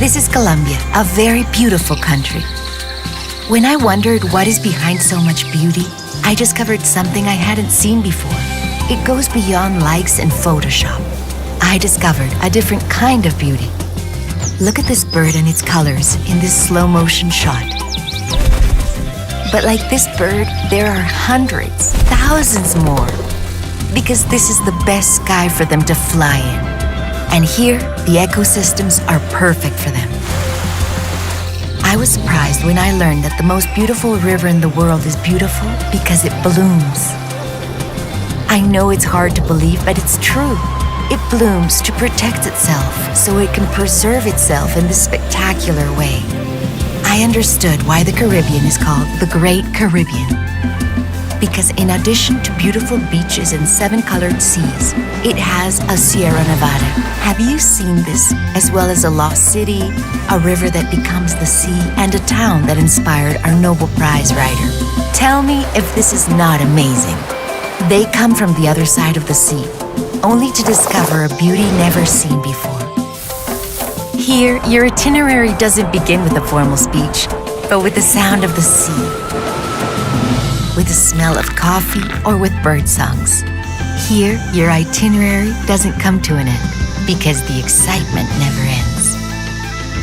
This is Colombia, a very beautiful country. When I wondered what is behind so much beauty, I discovered something I hadn't seen before. It goes beyond likes and Photoshop. I discovered a different kind of beauty. Look at this bird and its colors in this slow-motion shot. But like this bird, there are hundreds, thousands more, because this is the best sky for them to fly in. And here, the ecosystems are perfect for them. I was surprised when I learned that the most beautiful river in the world is beautiful because it blooms. I know it's hard to believe, but it's true. It blooms to protect itself so it can preserve itself in this spectacular way. I understood why the Caribbean is called the Great Caribbean. Because in addition to beautiful beaches and 7 colored seas, it has a Sierra Nevada. Have you seen this? As well as a lost city, a river that becomes the sea, and a town that inspired our Nobel Prize writer. Tell me if this is not amazing. They come from the other side of the sea, only to discover a beauty never seen before. Here, your itinerary doesn't begin with a formal speech, but with the sound of the sea, with the smell of coffee, or with bird songs. Here, your itinerary doesn't come to an end, because the excitement never ends.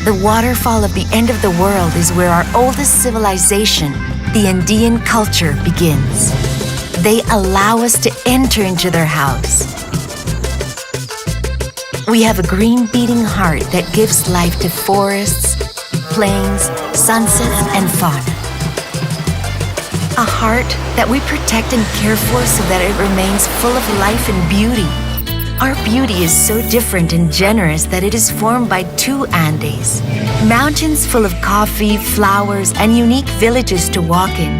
The waterfall of the end of the world is where our oldest civilization, the Andean culture, begins. They allow us to enter into their house. We have a green beating heart that gives life to forests, plains, sunsets, and fauna. A heart that we protect and care for so that it remains full of life and beauty. Our beauty is so different and generous that it is formed by 2 Andes, mountains full of coffee, flowers, and unique villages to walk in.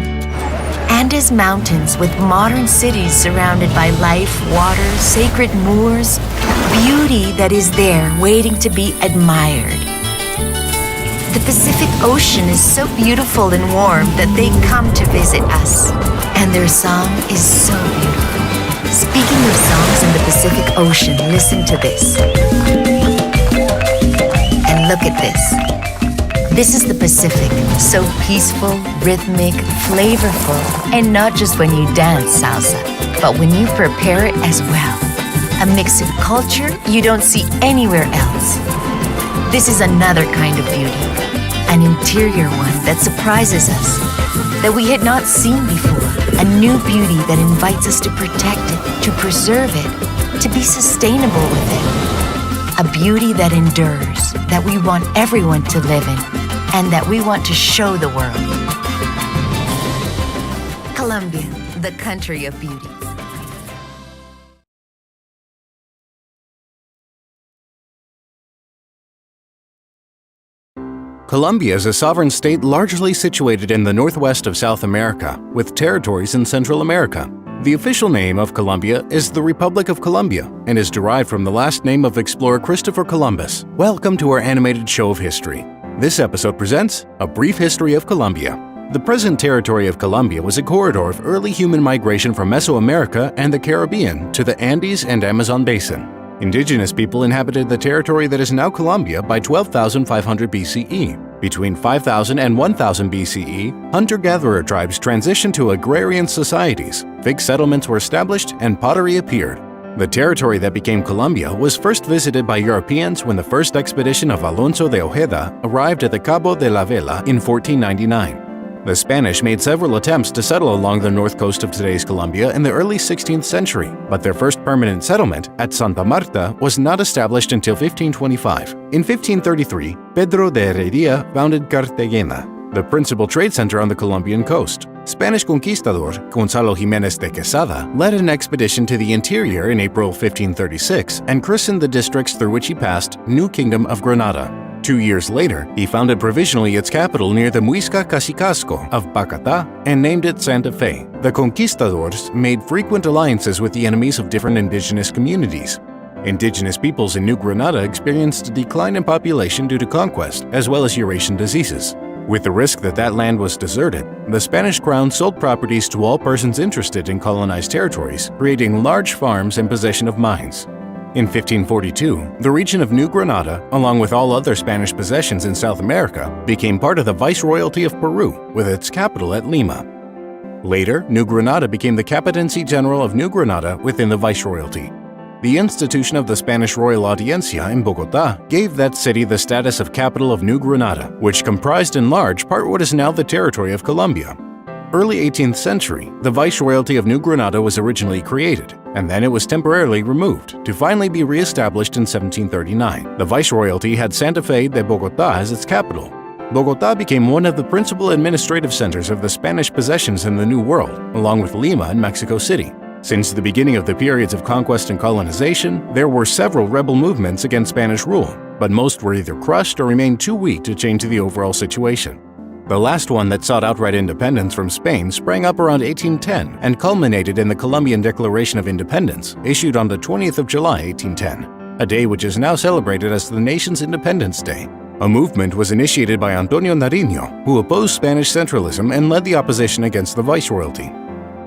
Andes Mountains with modern cities surrounded by life, water, sacred moors, beauty that is there waiting to be admired. The Pacific Ocean is so beautiful and warm that they come to visit us, and their song is so beautiful. Speaking of songs in the Pacific Ocean, listen to this. And look at this. This is the Pacific, so peaceful, rhythmic, flavorful, and not just when you dance salsa, but when you prepare it as well. A mix of culture you don't see anywhere else. This is another kind of beauty, an interior one that surprises us, that we had not seen before, a new beauty that invites us to protect it, to preserve it, to be sustainable with it. A beauty that endures, that we want everyone to live in, and that we want to show the world. Colombia, the country of beauty. Colombia is a sovereign state largely situated in the northwest of South America, with territories in Central America. The official name of Colombia is the Republic of Colombia and is derived from the last name of explorer Christopher Columbus. Welcome to our animated show of history. This episode presents A Brief History of Colombia. The present territory of Colombia was a corridor of early human migration from Mesoamerica and the Caribbean to the Andes and Amazon basin. Indigenous people inhabited the territory that is now Colombia by 12,500 BCE. Between 5,000 and 1,000 BCE, hunter-gatherer tribes transitioned to agrarian societies, fixed settlements were established, and pottery appeared. The territory that became Colombia was first visited by Europeans when the first expedition of Alonso de Ojeda arrived at the Cabo de la Vela in 1499. The Spanish made several attempts to settle along the north coast of today's Colombia in the early 16th century, but their first permanent settlement at Santa Marta was not established until 1525. In 1533, Pedro de Heredia founded Cartagena, the principal trade center on the Colombian coast. Spanish conquistador Gonzalo Jiménez de Quesada led an expedition to the interior in April 1536 and christened the districts through which he passed New Kingdom of Granada. 2 years later, he founded provisionally its capital near the Muisca Cacicasco of Bacatá and named it Santa Fe. The conquistadors made frequent alliances with the enemies of different indigenous communities. Indigenous peoples in New Granada experienced a decline in population due to conquest, as well as Eurasian diseases. With the risk that that land was deserted, the Spanish crown sold properties to all persons interested in colonized territories, creating large farms and possession of mines. In 1542, the region of New Granada, along with all other Spanish possessions in South America, became part of the Viceroyalty of Peru, with its capital at Lima. Later, New Granada became the Capitanecy General of New Granada within the Viceroyalty. The institution of the Spanish Royal Audiencia in Bogotá gave that city the status of capital of New Granada, which comprised in large part what is now the territory of Colombia. Early 18th century, the Viceroyalty of New Granada was originally created, and then it was temporarily removed, to finally be re-established in 1739. The Viceroyalty had Santa Fe de Bogotá as its capital. Bogotá became one of the principal administrative centers of the Spanish possessions in the New World, along with Lima and Mexico City. Since the beginning of the periods of conquest and colonization, there were several rebel movements against Spanish rule, but most were either crushed or remained too weak to change the overall situation. The last one that sought outright independence from Spain sprang up around 1810 and culminated in the Colombian Declaration of Independence, issued on the 20th of July, 1810, a day which is now celebrated as the nation's Independence Day. A movement was initiated by Antonio Nariño, who opposed Spanish centralism and led the opposition against the Viceroyalty.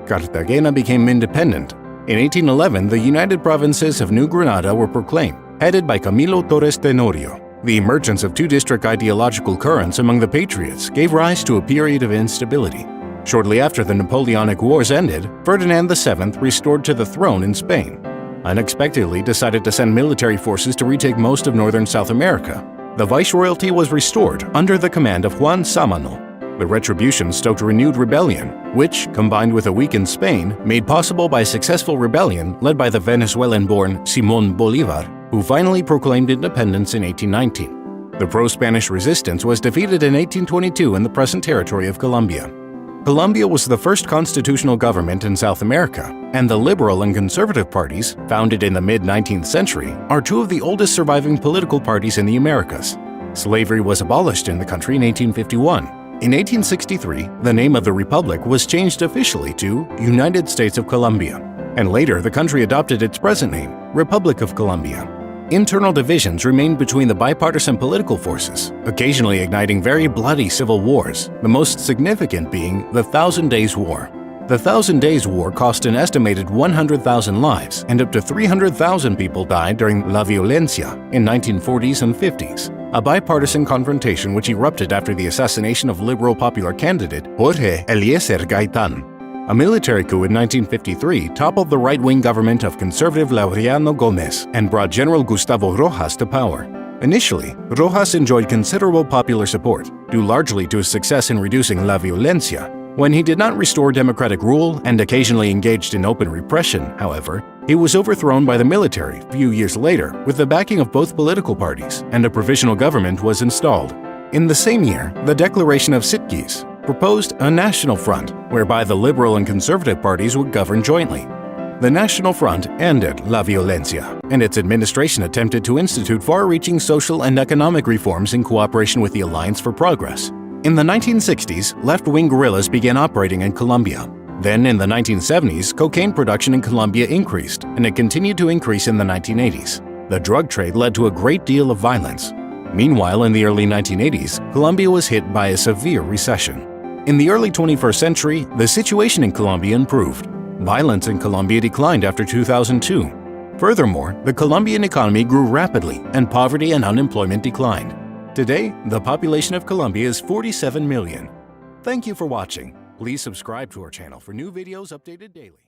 Cartagena became independent. In 1811, the United Provinces of New Granada were proclaimed, headed by Camilo Torres Tenorio. The emergence of two-district ideological currents among the patriots gave rise to a period of instability. Shortly after the Napoleonic Wars ended, Ferdinand VII, restored to the throne in Spain, unexpectedly decided to send military forces to retake most of northern South America. The Viceroyalty was restored under the command of Juan Sámano. The retribution stoked renewed rebellion, which, combined with a weakened Spain, made possible by a successful rebellion led by the Venezuelan-born Simón Bolívar, who finally proclaimed independence in 1819. The pro-Spanish resistance was defeated in 1822 in the present territory of Colombia. Colombia was the first constitutional government in South America, and the liberal and conservative parties, founded in the mid-19th century, are two of the oldest surviving political parties in the Americas. Slavery was abolished in the country in 1851. In 1863, the name of the republic was changed officially to United States of Colombia, and later the country adopted its present name, Republic of Colombia. Internal divisions remained between the bipartisan political forces, occasionally igniting very bloody civil wars, the most significant being the Thousand Days War. The Thousand Days War cost an estimated 100,000 lives, and up to 300,000 people died during La Violencia in 1940s and 50s, a bipartisan confrontation which erupted after the assassination of Liberal popular candidate Jorge Eliezer Gaitán. A military coup in 1953 toppled the right-wing government of conservative Laureano Gómez and brought General Gustavo Rojas to power. Initially, Rojas enjoyed considerable popular support, due largely to his success in reducing La Violencia. When he did not restore democratic rule and occasionally engaged in open repression, however, he was overthrown by the military a few years later with the backing of both political parties, and a provisional government was installed. In the same year, the Declaration of Sitges proposed a national front, whereby the liberal and conservative parties would govern jointly. The National Front ended La Violencia, and its administration attempted to institute far-reaching social and economic reforms in cooperation with the Alliance for Progress. In the 1960s, left-wing guerrillas began operating in Colombia. Then, in the 1970s, cocaine production in Colombia increased, and it continued to increase in the 1980s. The drug trade led to a great deal of violence. Meanwhile, in the early 1980s, Colombia was hit by a severe recession. In the early 21st century, the situation in Colombia improved. Violence in Colombia declined after 2002. Furthermore, the Colombian economy grew rapidly, and poverty and unemployment declined. Today, the population of Colombia is 47 million. Thank you for watching. Please subscribe to our channel for new videos updated daily.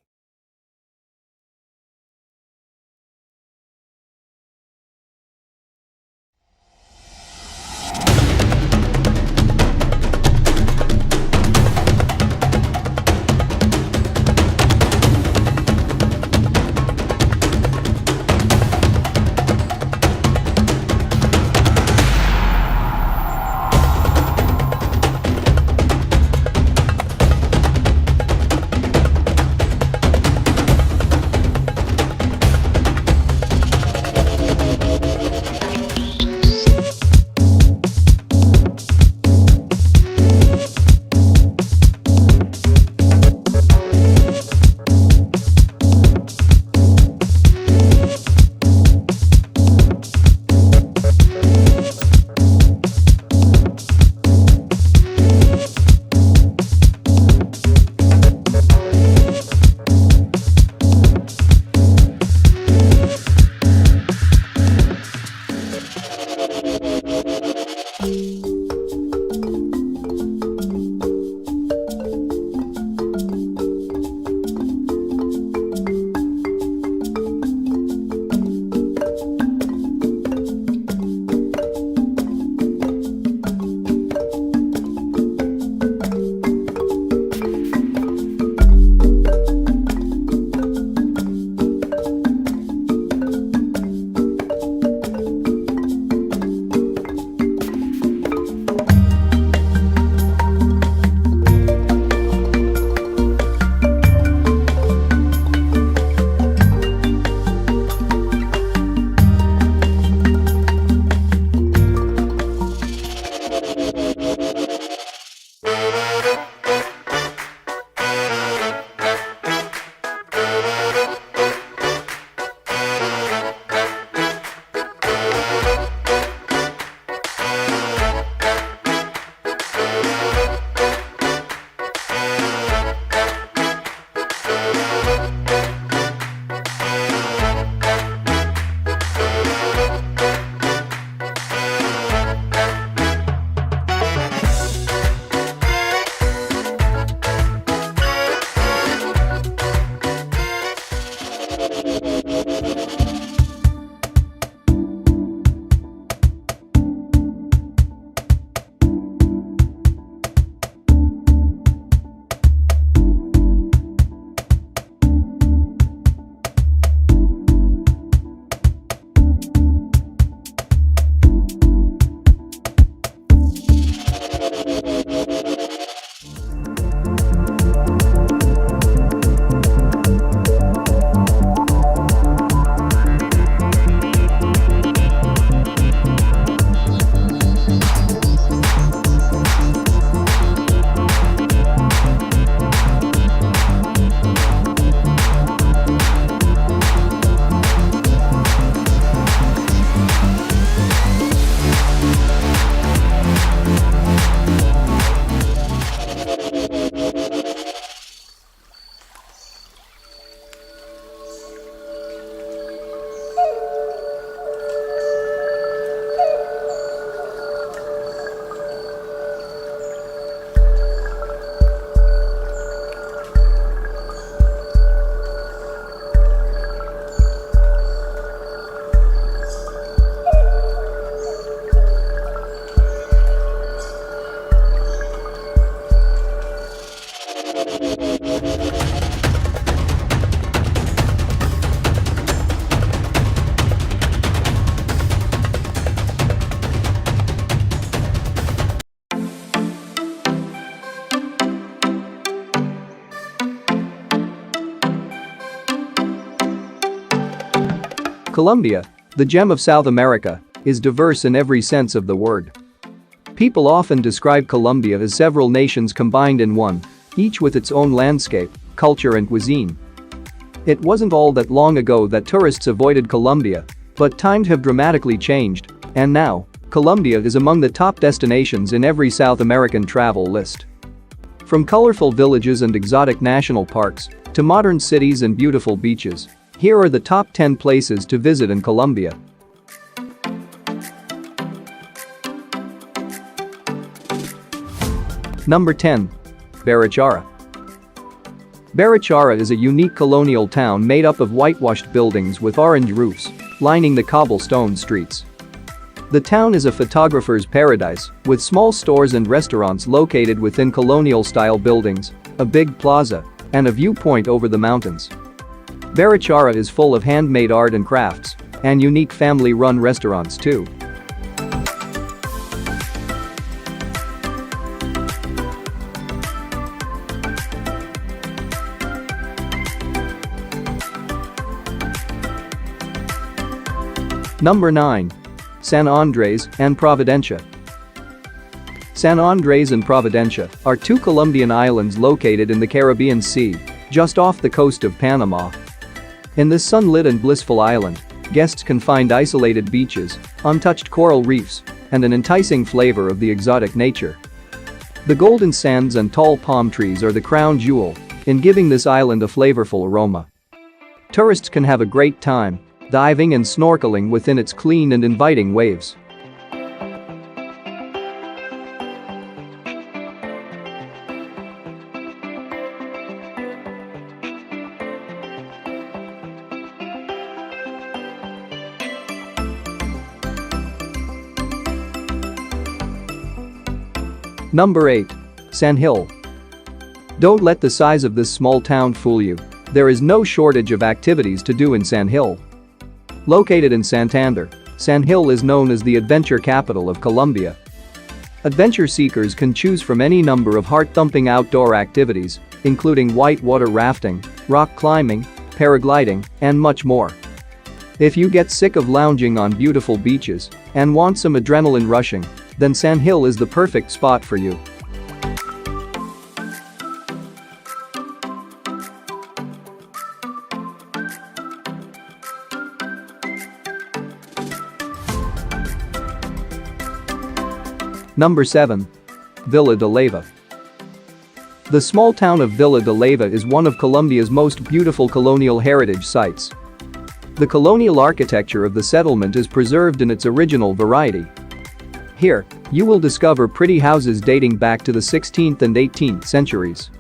Colombia, the gem of South America, is diverse in every sense of the word. People often describe Colombia as several nations combined in one, each with its own landscape, culture and cuisine. It wasn't all that long ago that tourists avoided Colombia, but times have dramatically changed, and now, Colombia is among the top destinations in every South American travel list. From colorful villages and exotic national parks to modern cities and beautiful beaches, here are the top 10 places to visit in Colombia. Number 10. Barichara. Barichara is a unique colonial town made up of whitewashed buildings with orange roofs, lining the cobblestone streets. The town is a photographer's paradise, with small stores and restaurants located within colonial-style buildings, a big plaza, and a viewpoint over the mountains. Barichara is full of handmade art and crafts, and unique family-run restaurants too. Number 9. San Andres and Providencia. San Andres and Providencia are two Colombian islands located in the Caribbean Sea, just off the coast of Panama. In this sunlit and blissful island, guests can find isolated beaches, untouched coral reefs, and an enticing flavor of the exotic nature. The golden sands and tall palm trees are the crown jewel in giving this island a flavorful aroma. Tourists can have a great time diving and snorkeling within its clean and inviting waves. Number 8. San Gil. Don't let the size of this small town fool you. There is no shortage of activities to do in San Gil. Located in Santander, San Gil is known as the adventure capital of Colombia. Adventure seekers can choose from any number of heart-thumping outdoor activities, including whitewater rafting, rock climbing, paragliding, and much more. If you get sick of lounging on beautiful beaches and want some adrenaline rushing, then San Gil is the perfect spot for you. Number 7. Villa de Leyva. The small town of Villa de Leyva is one of Colombia's most beautiful colonial heritage sites. The colonial architecture of the settlement is preserved in its original variety. Here, you will discover pretty houses dating back to the 16th and 18th centuries.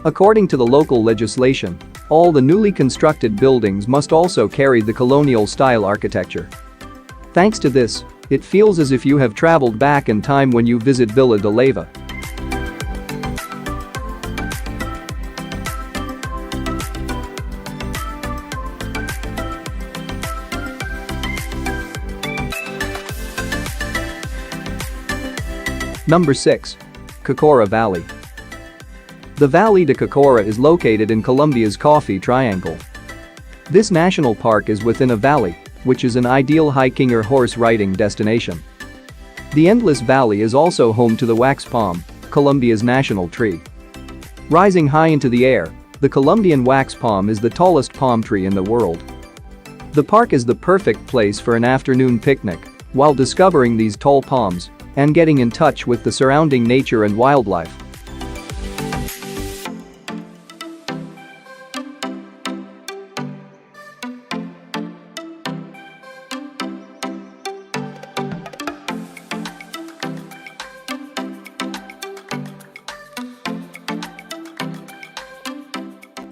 According to the local legislation, all the newly constructed buildings must also carry the colonial-style architecture. Thanks to this, it feels as if you have traveled back in time when you visit Villa de Leyva. Number 6. Cocora Valley. The Valley de Cocora is located in Colombia's Coffee Triangle. This national park is within a valley, which is an ideal hiking or horse riding destination. The Endless Valley is also home to the wax palm, Colombia's national tree. Rising high into the air, the Colombian wax palm is the tallest palm tree in the world. The park is the perfect place for an afternoon picnic while discovering these tall palms and getting in touch with the surrounding nature and wildlife.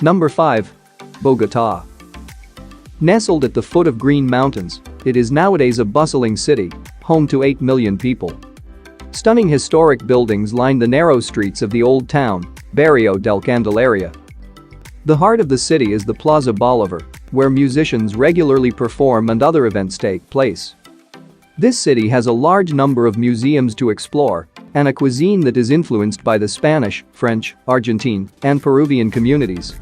Number 5. Bogotá. Nestled at the foot of Green Mountains, it is nowadays a bustling city, home to 8 million people. Stunning historic buildings line the narrow streets of the old town, Barrio del Candelaria. The heart of the city is the Plaza Bolívar, where musicians regularly perform and other events take place. This city has a large number of museums to explore and a cuisine that is influenced by the Spanish, French, Argentine, and Peruvian communities.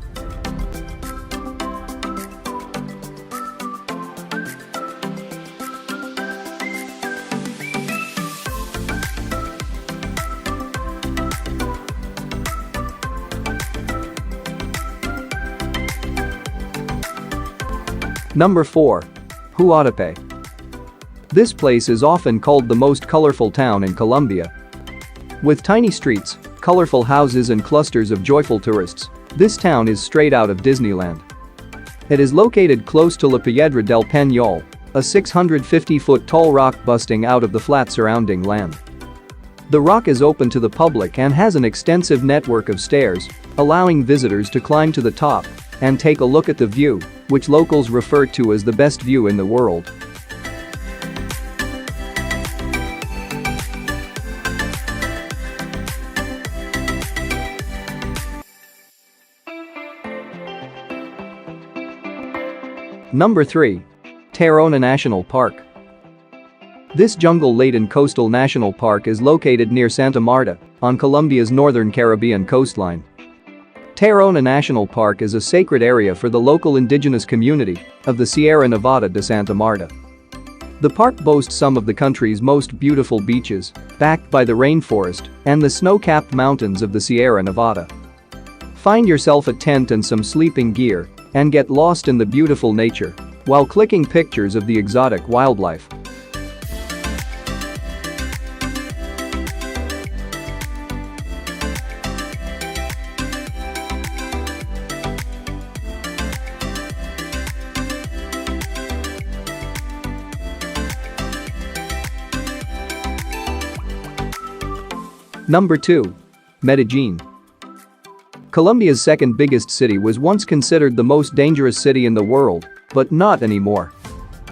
Number 4. Huatape. This place is often called the most colorful town in Colombia. With tiny streets, colorful houses and clusters of joyful tourists, this town is straight out of Disneyland. It is located close to La Piedra del Peñol, a 650-foot tall rock busting out of the flat surrounding land. The rock is open to the public and has an extensive network of stairs, allowing visitors to climb to the top and take a look at the view, which locals refer to as the best view in the world. Number 3. Tayrona National Park. This jungle-laden coastal national park is located near Santa Marta, on Colombia's northern Caribbean coastline. Tayrona National Park is a sacred area for the local indigenous community of the Sierra Nevada de Santa Marta. The park boasts some of the country's most beautiful beaches, backed by the rainforest and the snow-capped mountains of the Sierra Nevada. Find yourself a tent and some sleeping gear and get lost in the beautiful nature while clicking pictures of the exotic wildlife. Number 2. Medellin. Colombia's second biggest city was once considered the most dangerous city in the world, but not anymore.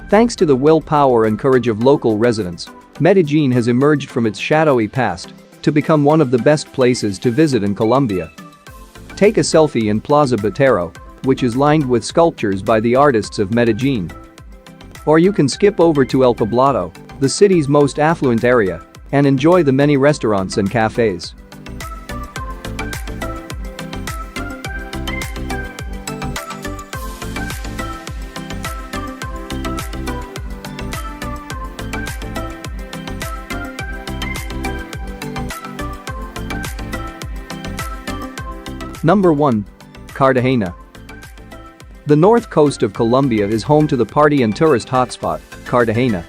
Thanks to the willpower and courage of local residents, Medellin has emerged from its shadowy past to become one of the best places to visit in Colombia. Take a selfie in Plaza Botero, which is lined with sculptures by the artists of Medellin. Or you can skip over to El Poblado, the city's most affluent area, and enjoy the many restaurants and cafes. Number 1. Cartagena. The north coast of Colombia is home to the party and tourist hotspot, Cartagena.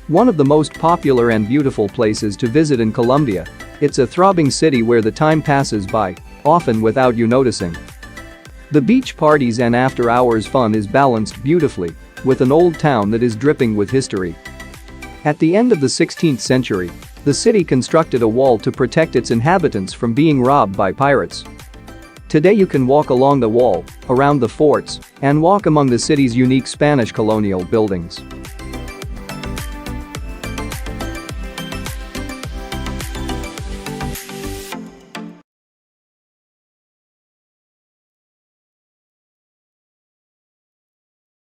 One of the most popular and beautiful places to visit in Colombia, it's a throbbing city where the time passes by, often without you noticing. The beach parties and after-hours fun is balanced beautifully, with an old town that is dripping with history. At the end of the 16th century, the city constructed a wall to protect its inhabitants from being robbed by pirates. Today you can walk along the wall, around the forts, and walk among the city's unique Spanish colonial buildings.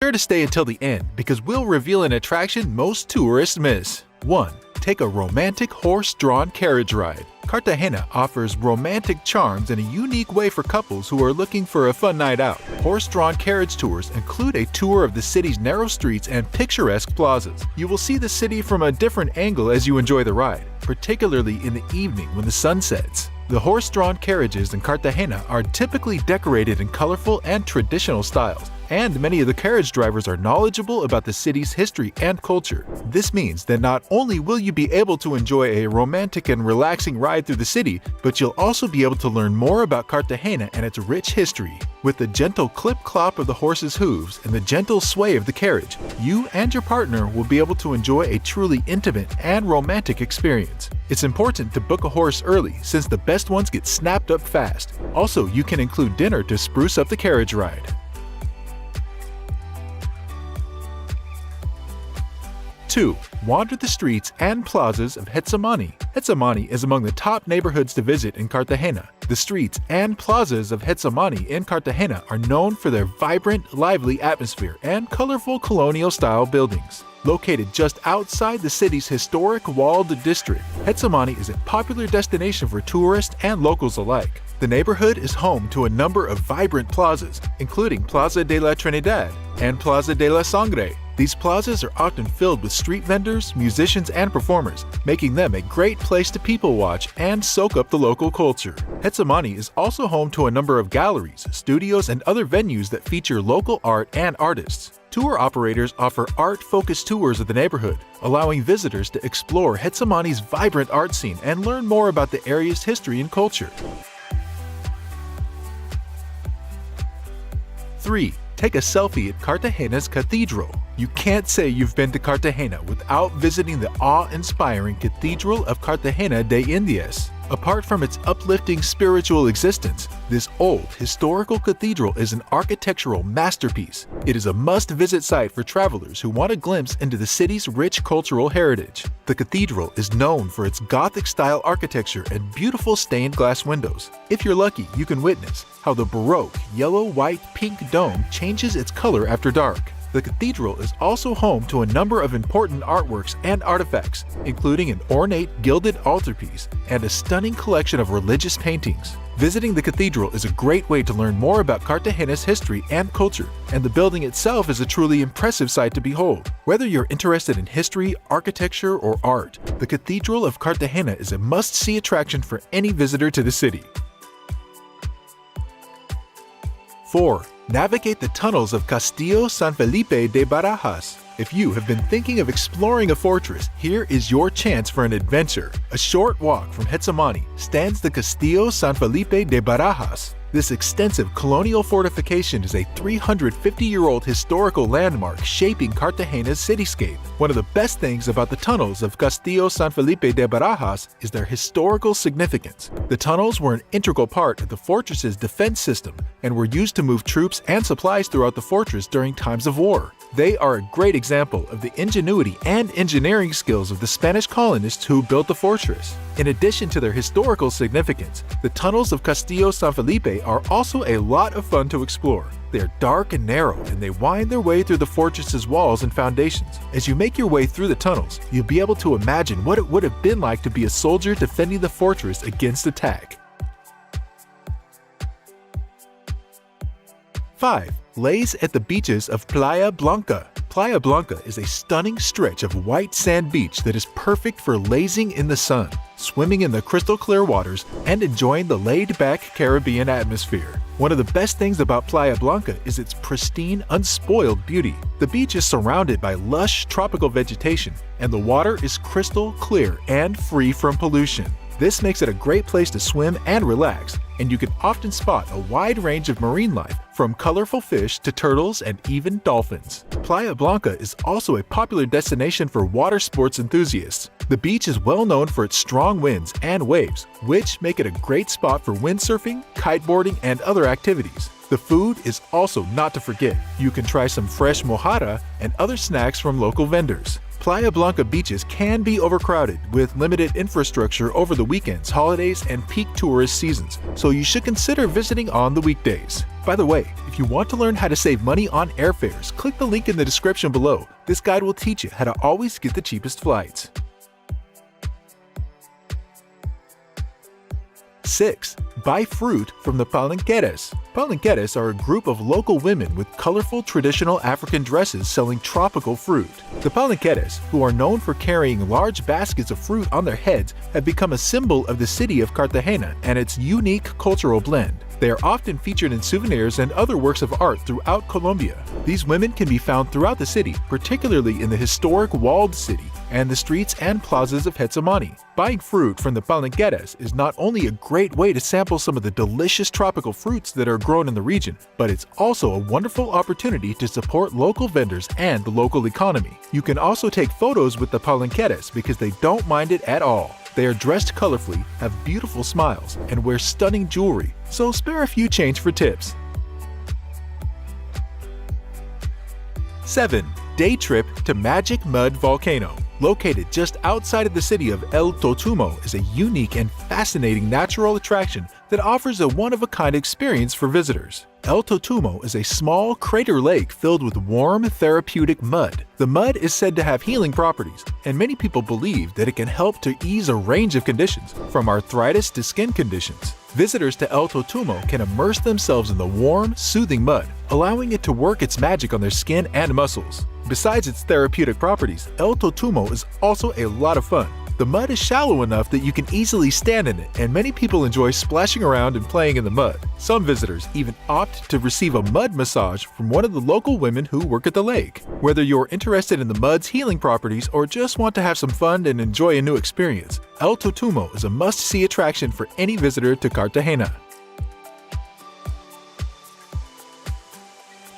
Sure to stay until the end because we'll reveal an attraction most tourists miss. 1. Take a romantic horse-drawn carriage ride. Cartagena offers romantic charms in a unique way for couples who are looking for a fun night out. Horse-drawn carriage tours include a tour of the city's narrow streets and picturesque plazas. You will see the city from a different angle as you enjoy the ride, particularly in the evening when the sun sets. The horse-drawn carriages in Cartagena are typically decorated in colorful and traditional styles, and many of the carriage drivers are knowledgeable about the city's history and culture. This means that not only will you be able to enjoy a romantic and relaxing ride through the city, but you'll also be able to learn more about Cartagena and its rich history. With the gentle clip-clop of the horse's hooves and the gentle sway of the carriage, you and your partner will be able to enjoy a truly intimate and romantic experience. It's important to book a horse early since the best ones get snapped up fast. Also, you can include dinner to spruce up the carriage ride. 2. Wander the streets and plazas of Getsemani. Getsemani is among the top neighborhoods to visit in Cartagena. The streets and plazas of Getsemani in Cartagena are known for their vibrant, lively atmosphere and colorful colonial-style buildings. Located just outside the city's historic walled district, Getsemani is a popular destination for tourists and locals alike. The neighborhood is home to a number of vibrant plazas, including Plaza de la Trinidad and Plaza de la Sangre. These plazas are often filled with street vendors, musicians, and performers, making them a great place to people watch and soak up the local culture. Getsemani is also home to a number of galleries, studios, and other venues that feature local art and artists. Tour operators offer art-focused tours of the neighborhood, allowing visitors to explore Getsemani's vibrant art scene and learn more about the area's history and culture. 3. Take a selfie at Cartagena's cathedral. You can't say you've been to Cartagena without visiting the awe-inspiring Cathedral of Cartagena de Indias. Apart from its uplifting spiritual existence, this old, historical cathedral is an architectural masterpiece. It is a must-visit site for travelers who want a glimpse into the city's rich cultural heritage. The cathedral is known for its Gothic-style architecture and beautiful stained glass windows. If you're lucky, you can witness how the Baroque yellow, white, pink dome changes its color after dark. The cathedral is also home to a number of important artworks and artifacts, including an ornate gilded altarpiece and a stunning collection of religious paintings. Visiting the cathedral is a great way to learn more about Cartagena's history and culture, and the building itself is a truly impressive sight to behold. Whether you're interested in history, architecture, or art, the Cathedral of Cartagena is a must-see attraction for any visitor to the city. 4. Navigate the tunnels of Castillo San Felipe de Barajas. If you have been thinking of exploring a fortress, here is your chance for an adventure. A short walk from Getsemani stands the Castillo San Felipe de Barajas. This extensive colonial fortification is a 350-year-old historical landmark shaping Cartagena's cityscape. One of the best things about the tunnels of Castillo San Felipe de Barajas is their historical significance. The tunnels were an integral part of the fortress's defense system and were used to move troops and supplies throughout the fortress during times of war. They are a great example of the ingenuity and engineering skills of the Spanish colonists who built the fortress. In addition to their historical significance, the tunnels of Castillo San Felipe are also a lot of fun to explore. They are dark and narrow, and they wind their way through the fortress's walls and foundations. As you make your way through the tunnels, you'll be able to imagine what it would have been like to be a soldier defending the fortress against attack. 5. Lays at the beaches of Playa Blanca. Playa Blanca is a stunning stretch of white sand beach that is perfect for lazing in the sun, swimming in the crystal clear waters, and enjoying the laid-back Caribbean atmosphere. One of the best things about Playa Blanca is its pristine, unspoiled beauty. The beach is surrounded by lush tropical vegetation, and the water is crystal clear and free from pollution. This makes it a great place to swim and relax, and you can often spot a wide range of marine life, from colorful fish to turtles and even dolphins. Playa Blanca is also a popular destination for water sports enthusiasts. The beach is well known for its strong winds and waves, which make it a great spot for windsurfing, kiteboarding, and other activities. The food is also not to forget. You can try some fresh mojarra and other snacks from local vendors. Playa Blanca beaches can be overcrowded with limited infrastructure over the weekends, holidays, and peak tourist seasons, so you should consider visiting on the weekdays. By the way, if you want to learn how to save money on airfares, click the link in the description below. This guide will teach you how to always get the cheapest flights. 6. Buy fruit from the palenqueras. Palenqueras are a group of local women with colorful traditional African dresses selling tropical fruit. The palenqueras, who are known for carrying large baskets of fruit on their heads, have become a symbol of the city of Cartagena and its unique cultural blend. They are often featured in souvenirs and other works of art throughout Colombia. These women can be found throughout the city, particularly in the historic walled city and the streets and plazas of Getsemani. Buying fruit from the palenqueras is not only a great way to sample some of the delicious tropical fruits that are grown in the region, but it's also a wonderful opportunity to support local vendors and the local economy. You can also take photos with the palenqueras because they don't mind it at all. They are dressed colorfully, have beautiful smiles, and wear stunning jewelry, so spare a few change for tips. 7. Day trip to Magic Mud Volcano. Located just outside of the city of El Totumo is a unique and fascinating natural attraction that offers a one-of-a-kind experience for visitors. El Totumo is a small crater lake filled with warm, therapeutic mud. The mud is said to have healing properties, and many people believe that it can help to ease a range of conditions, from arthritis to skin conditions. Visitors to El Totumo can immerse themselves in the warm, soothing mud, allowing it to work its magic on their skin and muscles. Besides its therapeutic properties, El Totumo is also a lot of fun. The mud is shallow enough that you can easily stand in it, and many people enjoy splashing around and playing in the mud. Some visitors even opt to receive a mud massage from one of the local women who work at the lake. Whether you're interested in the mud's healing properties or just want to have some fun and enjoy a new experience, El Totumo is a must-see attraction for any visitor to Cartagena.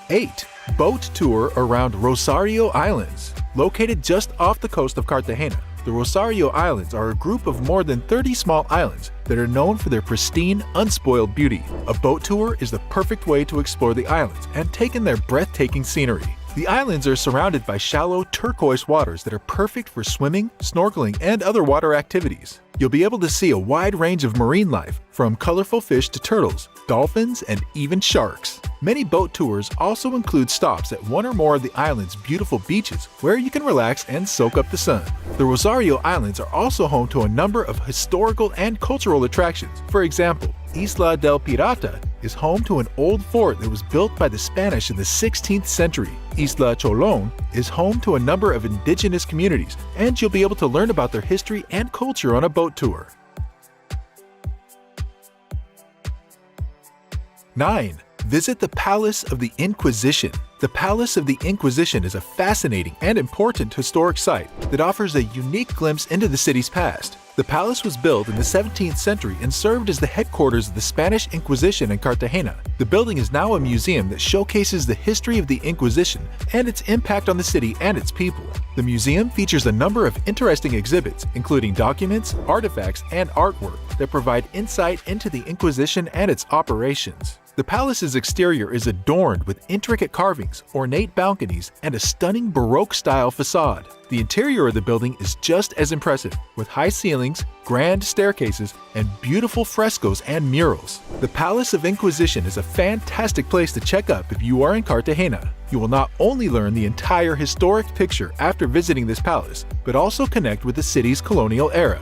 8. Boat tour around Rosario Islands. Located just off the coast of Cartagena, the Rosario Islands are a group of more than 30 small islands that are known for their pristine, unspoiled beauty. A boat tour is the perfect way to explore the islands and take in their breathtaking scenery. The islands are surrounded by shallow, turquoise waters that are perfect for swimming, snorkeling, and other water activities. You'll be able to see a wide range of marine life, from colorful fish to turtles, dolphins, and even sharks. Many boat tours also include stops at one or more of the island's beautiful beaches where you can relax and soak up the sun. The Rosario Islands are also home to a number of historical and cultural attractions. For example, Isla del Pirata is home to an old fort that was built by the Spanish in the 16th century. Isla Cholón is home to a number of indigenous communities, and you'll be able to learn about their history and culture on a boat tour. 9. Visit the Palace of the Inquisition. The Palace of the Inquisition is a fascinating and important historic site that offers a unique glimpse into the city's past. The palace was built in the 17th century and served as the headquarters of the Spanish Inquisition in Cartagena. The building is now a museum that showcases the history of the Inquisition and its impact on the city and its people. The museum features a number of interesting exhibits, including documents, artifacts, and artwork that provide insight into the Inquisition and its operations. The palace's exterior is adorned with intricate carvings, ornate balconies, and a stunning Baroque-style facade. The interior of the building is just as impressive, with high ceilings, grand staircases, and beautiful frescoes and murals. The Palace of Inquisition is a fantastic place to check up if you are in Cartagena. You will not only learn the entire historic picture after visiting this palace, but also connect with the city's colonial era.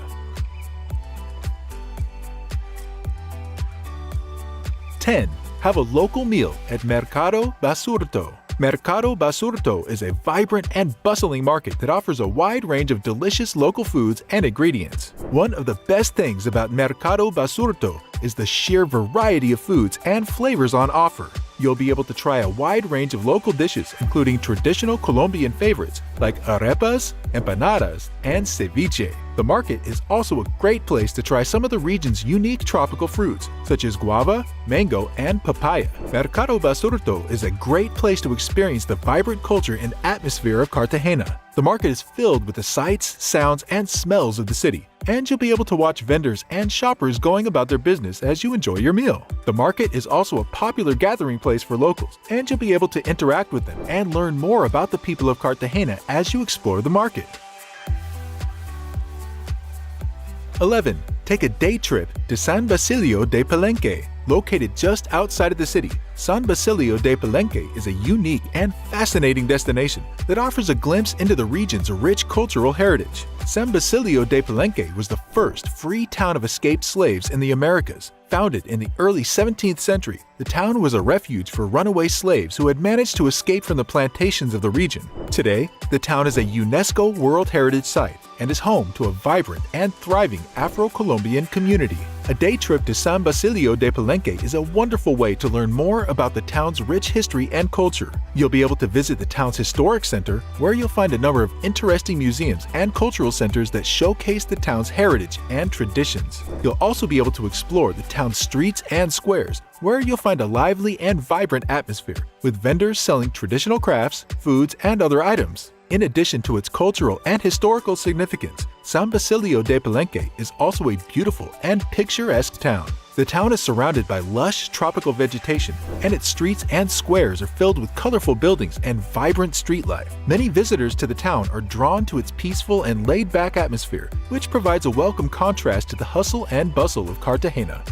10. Have a local meal at Mercado Basurto. Mercado Basurto is a vibrant and bustling market that offers a wide range of delicious local foods and ingredients. One of the best things about Mercado Basurto is the sheer variety of foods and flavors on offer. You'll be able to try a wide range of local dishes, including traditional Colombian favorites like arepas, empanadas, and ceviche. The market is also a great place to try some of the region's unique tropical fruits, such as guava, mango, and papaya. Mercado Basurto is a great place to experience the vibrant culture and atmosphere of Cartagena. The market is filled with the sights, sounds, and smells of the city, and you'll be able to watch vendors and shoppers going about their business as you enjoy your meal. The market is also a popular gathering place for locals, and you'll be able to interact with them and learn more about the people of Cartagena as you explore the market. 11. Take a day trip to San Basilio de Palenque. Located just outside of the city, San Basilio de Palenque is a unique and fascinating destination that offers a glimpse into the region's rich cultural heritage. San Basilio de Palenque was the first free town of escaped slaves in the Americas. Founded in the early 17th century, the town was a refuge for runaway slaves who had managed to escape from the plantations of the region. Today, the town is a UNESCO World Heritage Site and is home to a vibrant and thriving Afro-Colombian community. A day trip to San Basilio de Palenque is a wonderful way to learn more about the town's rich history and culture. You'll be able to visit the town's historic center, where you'll find a number of interesting museums and cultural centers that showcase the town's heritage and traditions. You'll also be able to explore the town's streets and squares, where you'll find a lively and vibrant atmosphere, with vendors selling traditional crafts, foods, and other items. In addition to its cultural and historical significance, San Basilio de Palenque is also a beautiful and picturesque town. The town is surrounded by lush tropical vegetation, and its streets and squares are filled with colorful buildings and vibrant street life. Many visitors to the town are drawn to its peaceful and laid-back atmosphere, which provides a welcome contrast to the hustle and bustle of Cartagena.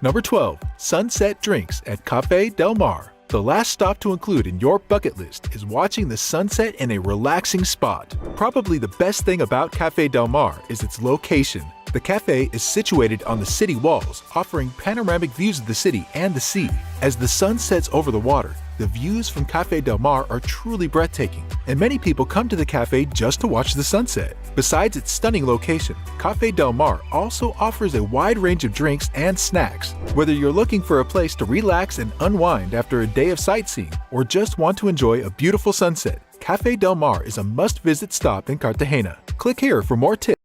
Number 12. Sunset drinks at Café Del Mar. The last stop to include in your bucket list is watching the sunset in a relaxing spot. Probably the best thing about Café Del Mar is its location. The cafe is situated on the city walls, offering panoramic views of the city and the sea. As the sun sets over the water, the views from Café Del Mar are truly breathtaking, and many people come to the cafe just to watch the sunset. Besides its stunning location, Café Del Mar also offers a wide range of drinks and snacks. Whether you're looking for a place to relax and unwind after a day of sightseeing, or just want to enjoy a beautiful sunset, Café Del Mar is a must-visit stop in Cartagena. Click here for more tips.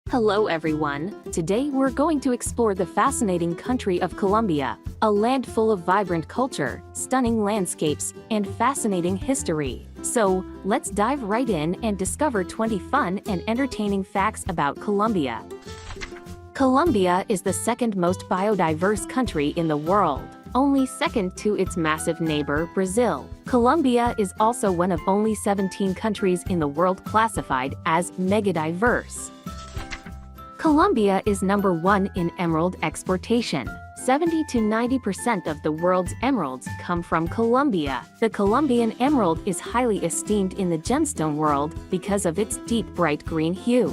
Hello everyone! Today we're going to explore the fascinating country of Colombia, a land full of vibrant culture, stunning landscapes, and fascinating history. So, let's dive right in and discover 20 fun and entertaining facts about Colombia. Colombia is the second most biodiverse country in the world, only second to its massive neighbor, Brazil. Colombia is also one of only 17 countries in the world classified as megadiverse. Colombia is number 1 in emerald exportation. 70 to 90% of the world's emeralds come from Colombia. The Colombian emerald is highly esteemed in the gemstone world because of its deep bright green hue.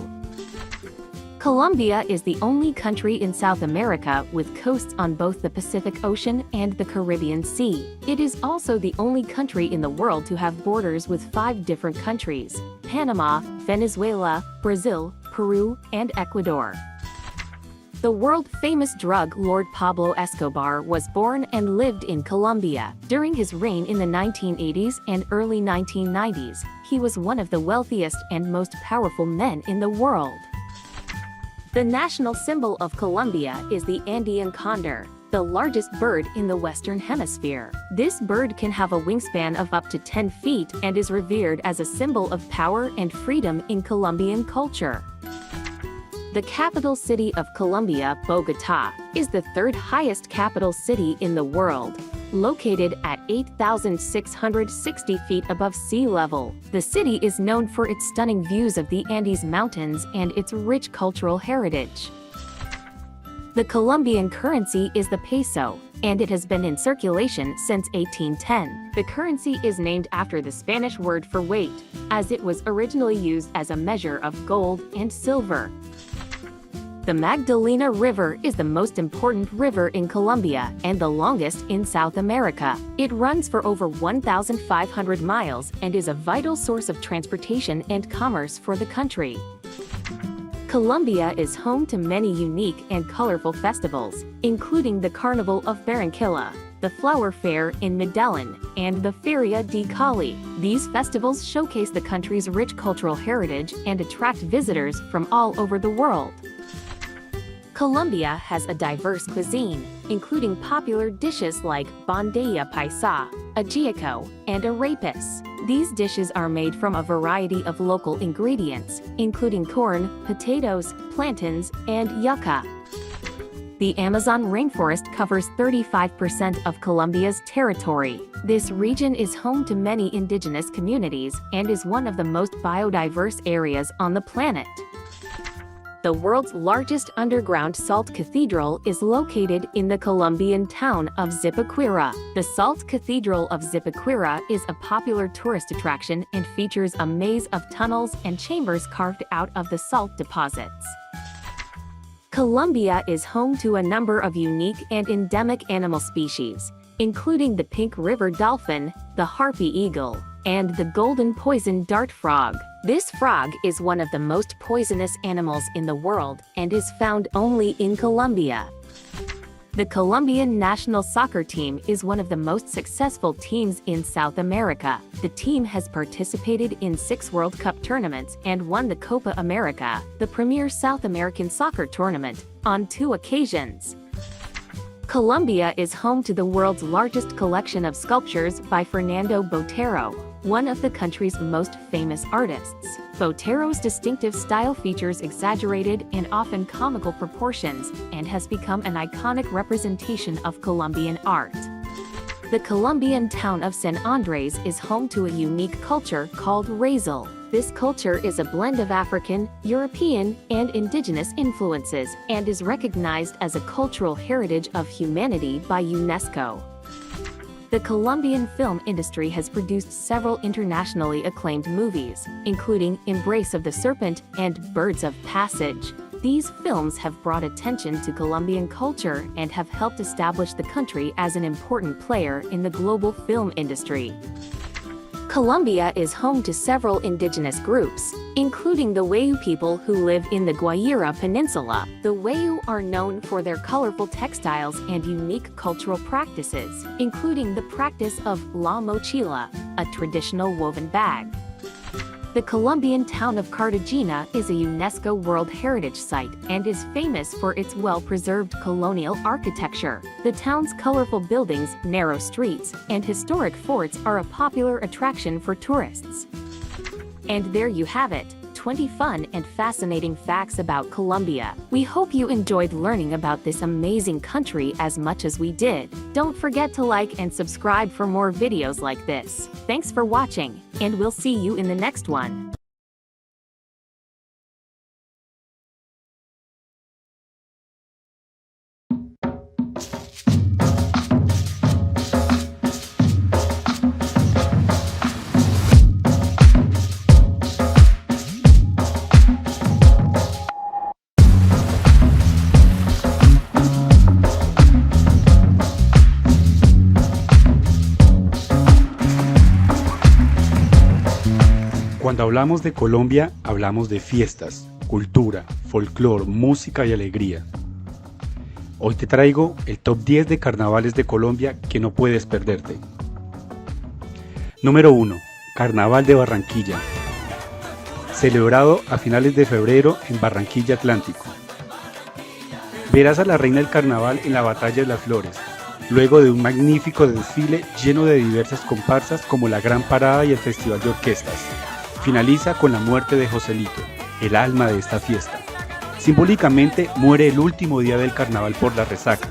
Colombia is the only country in South America with coasts on both the Pacific Ocean and the Caribbean Sea. It is also the only country in the world to have borders with 5 different countries: Panama, Venezuela, Brazil, Peru, and Ecuador. The world-famous drug lord Pablo Escobar was born and lived in Colombia. During his reign in the 1980s and early 1990s, he was one of the wealthiest and most powerful men in the world. The national symbol of Colombia is the Andean condor, the largest bird in the Western Hemisphere. This bird can have a wingspan of up to 10 feet and is revered as a symbol of power and freedom in Colombian culture. The capital city of Colombia, Bogotá, is the 3rd highest capital city in the world, located at 8,660 feet above sea level. The city is known for its stunning views of the Andes Mountains and its rich cultural heritage. The Colombian currency is the peso, and it has been in circulation since 1810. The currency is named after the Spanish word for weight, as it was originally used as a measure of gold and silver. The Magdalena River is the most important river in Colombia and the longest in South America. It runs for over 1,500 miles and is a vital source of transportation and commerce for the country. Colombia is home to many unique and colorful festivals, including the Carnival of Barranquilla, the Flower Fair in Medellin, and the Feria de Cali. These festivals showcase the country's rich cultural heritage and attract visitors from all over the world. Colombia has a diverse cuisine, including popular dishes like bandeja paisa, ajiaco, and arepas. These dishes are made from a variety of local ingredients, including corn, potatoes, plantains, and yuca. The Amazon rainforest covers 35% of Colombia's territory. This region is home to many indigenous communities and is one of the most biodiverse areas on the planet. The world's largest underground salt cathedral is located in the Colombian town of Zipaquirá. The Salt Cathedral of Zipaquirá is a popular tourist attraction and features a maze of tunnels and chambers carved out of the salt deposits. Colombia is home to a number of unique and endemic animal species, including the pink river dolphin, the harpy eagle, and the golden poison dart frog. This frog is one of the most poisonous animals in the world and is found only in Colombia. The Colombian national soccer team is one of the most successful teams in South America. The team has participated in 6 World Cup tournaments and won the Copa America, the premier South American soccer tournament, on 2 occasions. Colombia is home to the world's largest collection of sculptures by Fernando Botero, one of the country's most famous artists. Botero's distinctive style features exaggerated and often comical proportions and has become an iconic representation of Colombian art. The Colombian town of San Andres is home to a unique culture called Raizal. This culture is a blend of African, European, and indigenous influences and is recognized as a cultural heritage of humanity by UNESCO. The Colombian film industry has produced several internationally acclaimed movies, including Embrace of the Serpent and Birds of Passage. These films have brought attention to Colombian culture and have helped establish the country as an important player in the global film industry. Colombia is home to several indigenous groups, including the Wayuu people who live in the Guaira Peninsula. The Wayuu are known for their colorful textiles and unique cultural practices, including the practice of la mochila, a traditional woven bag. The Colombian town of Cartagena is a UNESCO World Heritage Site and is famous for its well-preserved colonial architecture. The town's colorful buildings, narrow streets, and historic forts are a popular attraction for tourists. And there you have it, 20 fun and fascinating facts about Colombia. We hope you enjoyed learning about this amazing country as much as we did. Don't forget to like and subscribe for more videos like this. Thanks for watching, and we'll see you in the next one. Cuando hablamos de Colombia, hablamos de fiestas, cultura, folclore, música y alegría. Hoy te traigo el top 10 de carnavales de Colombia que no puedes perderte. Número 1. Carnaval de Barranquilla. Celebrado a finales de febrero en Barranquilla Atlántico. Verás a la reina del carnaval en la Batalla de las Flores, luego de un magnífico desfile lleno de diversas comparsas como la Gran Parada y el Festival de Orquestas. Finaliza con la muerte de Joselito, el alma de esta fiesta. Simbólicamente muere el último día del carnaval por la resaca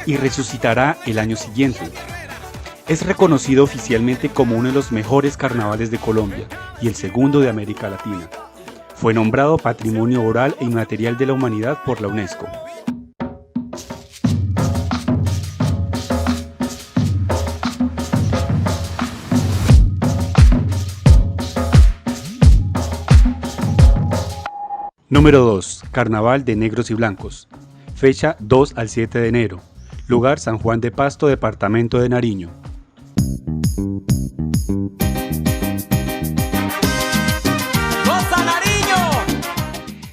y resucitará el año siguiente. Es reconocido oficialmente como uno de los mejores carnavales de Colombia y el segundo de América Latina. Fue nombrado Patrimonio Oral e Inmaterial de la Humanidad por la UNESCO. Número 2. Carnaval de Negros y Blancos. Fecha 2 al 7 de enero. Lugar San Juan de Pasto, departamento de Nariño.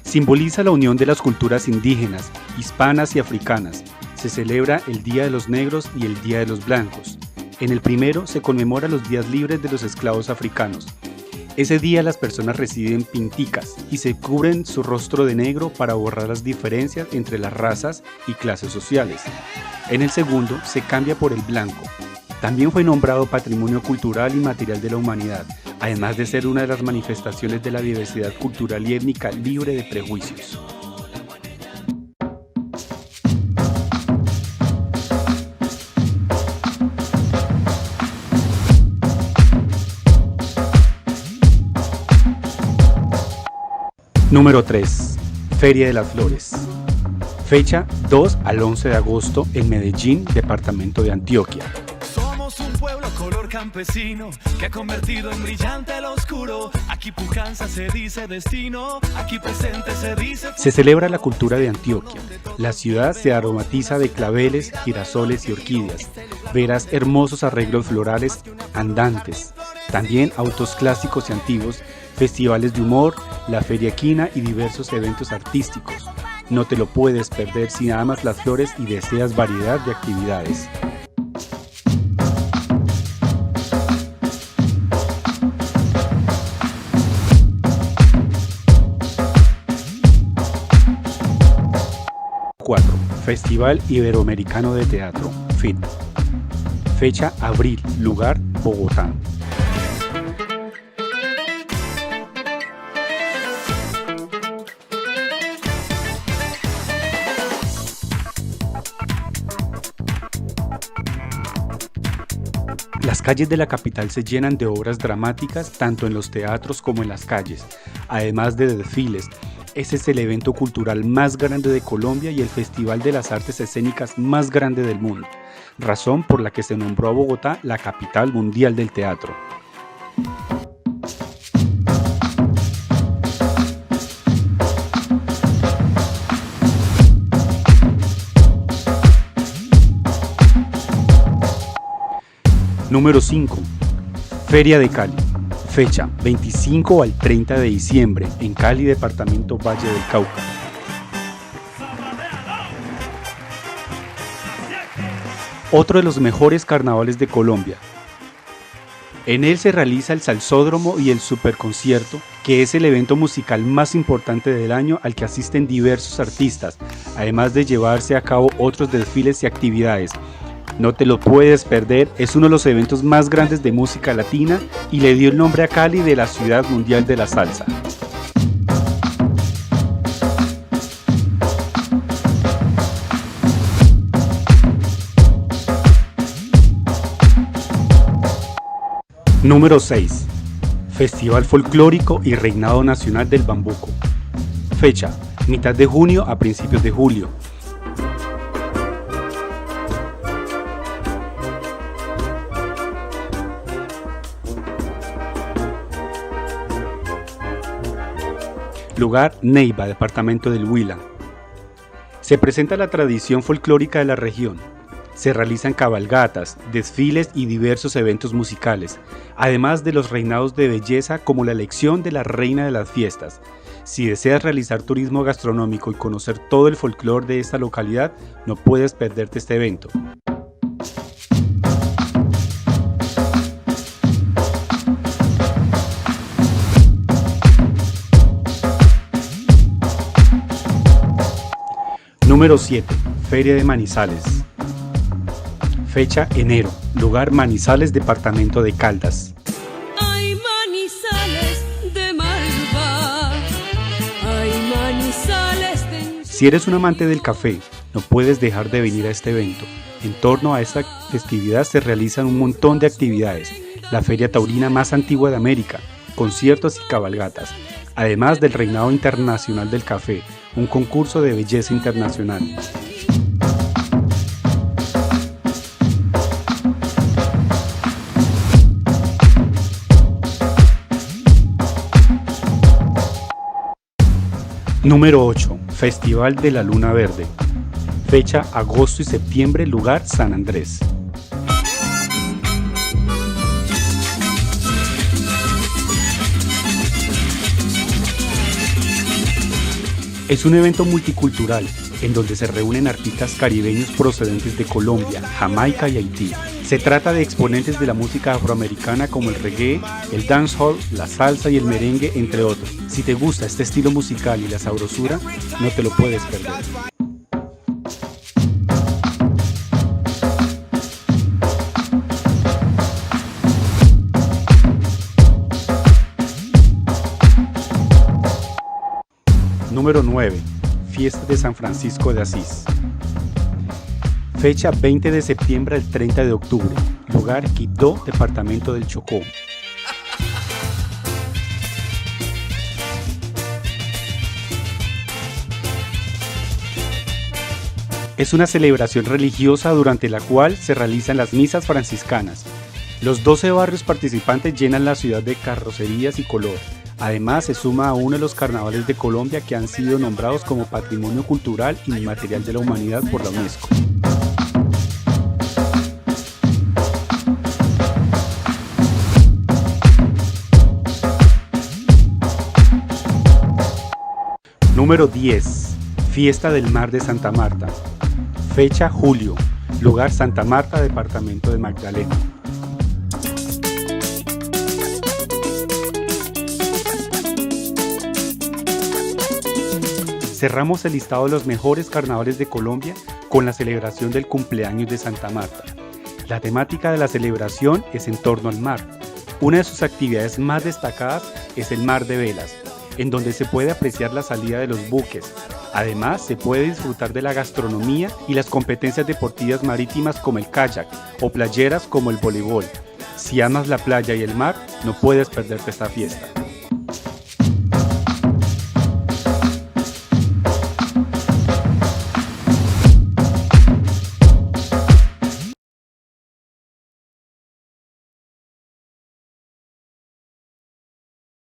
Simboliza la unión de las culturas indígenas, hispanas y africanas. Se celebra el Día de los Negros y el Día de los Blancos. En el primero se conmemora los días libres de los esclavos africanos. Ese día las personas reciben pinticas y se cubren su rostro de negro para borrar las diferencias entre las razas y clases sociales. En el segundo se cambia por el blanco. También fue nombrado Patrimonio Cultural y Material de la Humanidad, además de ser una de las manifestaciones de la diversidad cultural y étnica libre de prejuicios. Número 3. Feria de las Flores. Fecha 2 al 11 de agosto en Medellín, departamento de Antioquia. Somos un pueblo color campesino que ha convertido en brillante el oscuro. Aquí pujanza se dice destino, aquí presente se dice... Se celebra la cultura de Antioquia. La ciudad se aromatiza de claveles, girasoles y orquídeas. Verás hermosos arreglos florales andantes. También autos clásicos y antiguos, festivales de humor, la feria quina y diversos eventos artísticos. No te lo puedes perder si amas las flores y deseas variedad de actividades. Festival Iberoamericano de Teatro, FIT. Fecha abril, lugar Bogotá. Las calles de la capital se llenan de obras dramáticas tanto en los teatros como en las calles, además de desfiles. Ese es el evento cultural más grande de Colombia y el festival de las artes escénicas más grande del mundo, razón por la que se nombró a Bogotá la capital mundial del teatro. Número 5. Feria de Cali. Fecha 25 al 30 de diciembre en Cali, departamento Valle del Cauca. Otro de los mejores carnavales de Colombia. En él se realiza el Salsódromo y el Superconcierto, que es el evento musical más importante del año al que asisten diversos artistas, además de llevarse a cabo otros desfiles y actividades. No te lo puedes perder, es uno de los eventos más grandes de música latina y le dio el nombre a Cali de la ciudad mundial de la salsa. Número 6. Festival Folclórico y Reinado Nacional del Bambuco. Fecha: mitad de junio a principios de julio. Lugar: Neiva, departamento del Huila. Se presenta la tradición folclórica de la región. Se realizan cabalgatas, desfiles y diversos eventos musicales, además de los reinados de belleza como la elección de la reina de las fiestas. Si deseas realizar turismo gastronómico y conocer todo el folclore de esta localidad, no puedes perderte este evento. Número 7. Feria de Manizales. Fecha: enero. Lugar: Manizales, departamento de Caldas. Ay, Manizales de Malva. Ay, Manizales de... Si eres un amante del café, no puedes dejar de venir a este evento. En torno a esta festividad se realizan un montón de actividades. La feria taurina más antigua de América, conciertos y cabalgatas, además del Reinado Internacional del Café, un concurso de belleza internacional. Número 8. Festival de la Luna Verde. Fecha: agosto y septiembre. Lugar: San Andrés. Es un evento multicultural en donde se reúnen artistas caribeños procedentes de Colombia, Jamaica y Haití. Se trata de exponentes de la música afroamericana como el reggae, el dancehall, la salsa y el merengue, entre otros. Si te gusta este estilo musical y la sabrosura, no te lo puedes perder. Número 9. Fiesta de San Francisco de Asís. Fecha: 20 de septiembre al 30 de octubre. Lugar: Quibdó, departamento del Chocó. Es una celebración religiosa durante la cual se realizan las misas franciscanas. Los 12 barrios participantes llenan la ciudad de carrocerías y color. Además, se suma a uno de los carnavales de Colombia que han sido nombrados como Patrimonio Cultural Inmaterial de la Humanidad por la UNESCO. Número 10. Fiesta del Mar de Santa Marta. Fecha: julio. Lugar: Santa Marta, departamento de Magdalena. Cerramos el listado de los mejores carnavales de Colombia con la celebración del cumpleaños de Santa Marta. La temática de la celebración es en torno al mar. Una de sus actividades más destacadas es el mar de velas, en donde se puede apreciar la salida de los buques. Además, se puede disfrutar de la gastronomía y las competencias deportivas marítimas como el kayak o playeras como el voleibol. Si amas la playa y el mar, no puedes perderte esta fiesta.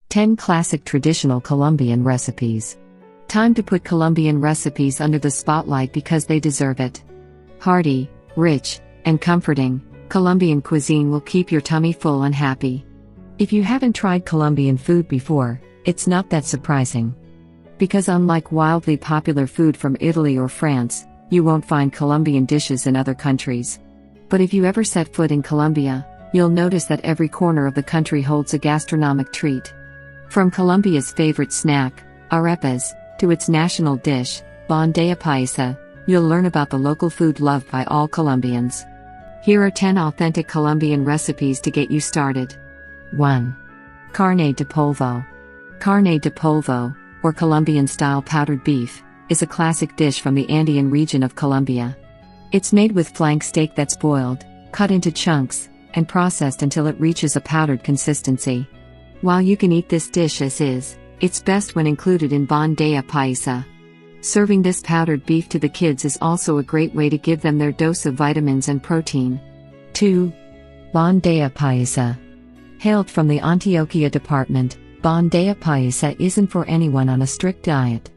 Ten classic traditional Colombian recipes. Time to put Colombian recipes under the spotlight because they deserve it. Hearty, rich, and comforting, Colombian cuisine will keep your tummy full and happy. If you haven't tried Colombian food before, it's not that surprising. Because unlike wildly popular food from Italy or France, you won't find Colombian dishes in other countries. But if you ever set foot in Colombia, you'll notice that every corner of the country holds a gastronomic treat. From Colombia's favorite snack, arepas, to its national dish, bandeja paisa, you'll learn about the local food loved by all Colombians. Here are 10 authentic Colombian recipes to get you started. 1. Carne de polvo. Carne de polvo, or Colombian-style powdered beef, is a classic dish from the Andean region of Colombia. It's made with flank steak that's boiled, cut into chunks, and processed until it reaches a powdered consistency. While you can eat this dish as is, it's best when included in bandeja paisa. Serving this powdered beef to the kids is also a great way to give them their dose of vitamins and protein. 2. Bandeja paisa. Hailed from the Antioquia department, bandeja paisa isn't for anyone on a strict diet.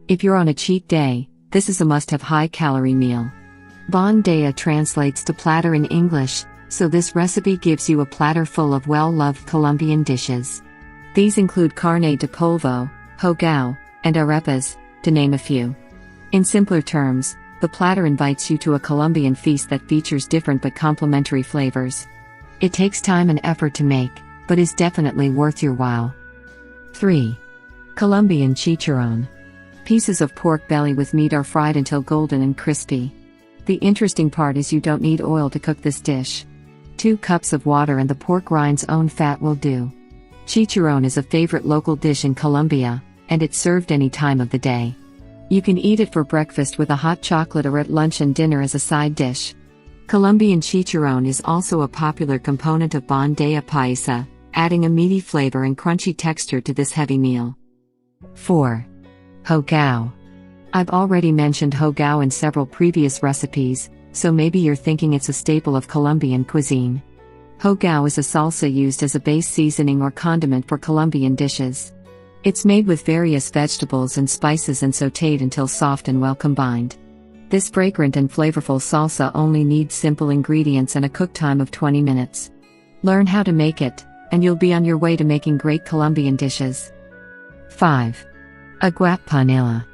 If you're on a cheat day, this is a must-have high-calorie meal. Bandeja translates to platter in English, so this recipe gives you a platter full of well-loved Colombian dishes. These include carne de polvo, hogao, and arepas, to name a few. In simpler terms, the platter invites you to a Colombian feast that features different but complementary flavors. It takes time and effort to make, but is definitely worth your while. 3. Colombian chicharrón. Pieces of pork belly with meat are fried until golden and crispy. The interesting part is you don't need oil to cook this dish. 2 cups of water and the pork rind's own fat will do. Chicharrón is a favorite local dish in Colombia, and it's served any time of the day. You can eat it for breakfast with a hot chocolate or at lunch and dinner as a side dish. Colombian chicharrón is also a popular component of bandeja paisa, adding a meaty flavor and crunchy texture to this heavy meal. 4. Hogao. I've already mentioned hogao in several previous recipes, so maybe you're thinking it's a staple of Colombian cuisine. Hogao is a salsa used as a base seasoning or condiment for Colombian dishes. It's made with various vegetables and spices and sautéed until soft and well combined. This fragrant and flavorful salsa only needs simple ingredients and a cook time of 20 minutes. Learn how to make it, and you'll be on your way to making great Colombian dishes. 5. Aguap panela.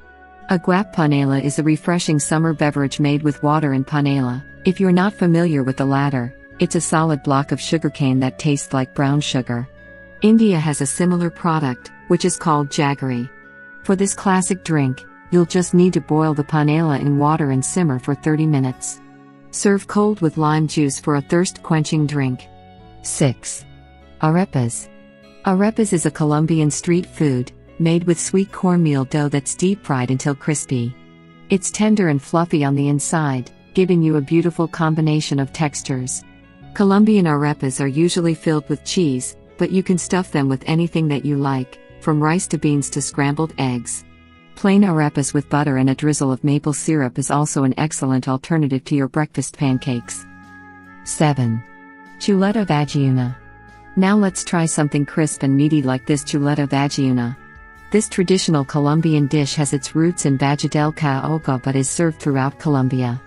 Aguap panela is a refreshing summer beverage made with water and panela. If you're not familiar with the latter, it's a solid block of sugarcane that tastes like brown sugar. India has a similar product, which is called jaggery. For this classic drink, you'll just need to boil the panela in water and simmer for 30 minutes. Serve cold with lime juice for a thirst-quenching drink. 6. Arepas. Arepas is a Colombian street food, made with sweet cornmeal dough that's deep-fried until crispy. It's tender and fluffy on the inside, giving you a beautiful combination of textures. Colombian arepas are usually filled with cheese, but you can stuff them with anything that you like, from rice to beans to scrambled eggs. Plain arepas with butter and a drizzle of maple syrup is also an excellent alternative to your breakfast pancakes. 7. Chuleta vagina. Now let's try something crisp and meaty like this chuleta vagina. This traditional Colombian dish has its roots in Valle del Cauca but is served throughout Colombia.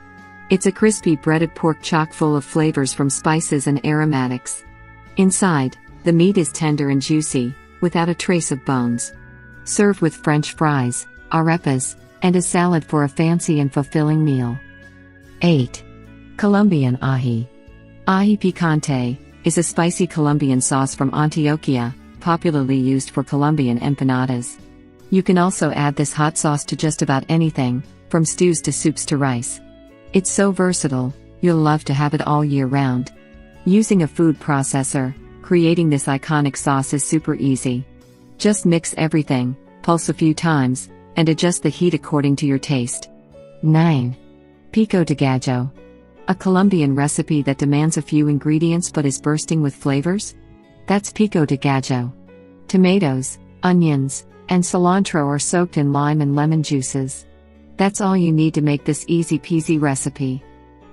It's a crispy breaded pork chock full of flavors from spices and aromatics. Inside, the meat is tender and juicy, without a trace of bones. Serve with French fries, arepas, and a salad for a fancy and fulfilling meal. 8. Colombian ají. Ají picante is a spicy Colombian sauce from Antioquia, popularly used for Colombian empanadas. You can also add this hot sauce to just about anything, from stews to soups to rice. It's so versatile, you'll love to have it all year round. Using a food processor, creating this iconic sauce is super easy. Just mix everything, pulse a few times, and adjust the heat according to your taste. 9. Pico de gallo. A Colombian recipe that demands a few ingredients but is bursting with flavors? That's pico de gallo. Tomatoes, onions, and cilantro are soaked in lime and lemon juices. That's all you need to make this easy-peasy recipe.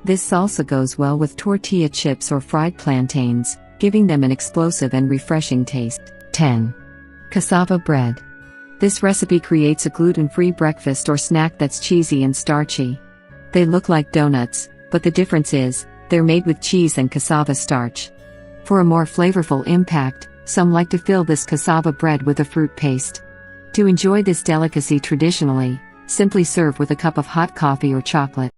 This salsa goes well with tortilla chips or fried plantains, giving them an explosive and refreshing taste. 10. Cassava bread. This recipe creates a gluten-free breakfast or snack that's cheesy and starchy. They look like donuts, but the difference is, They're made with cheese and cassava starch. For a more flavorful impact, some like to fill this cassava bread with a fruit paste. To enjoy this delicacy traditionally, simply serve with a cup of hot coffee or chocolate.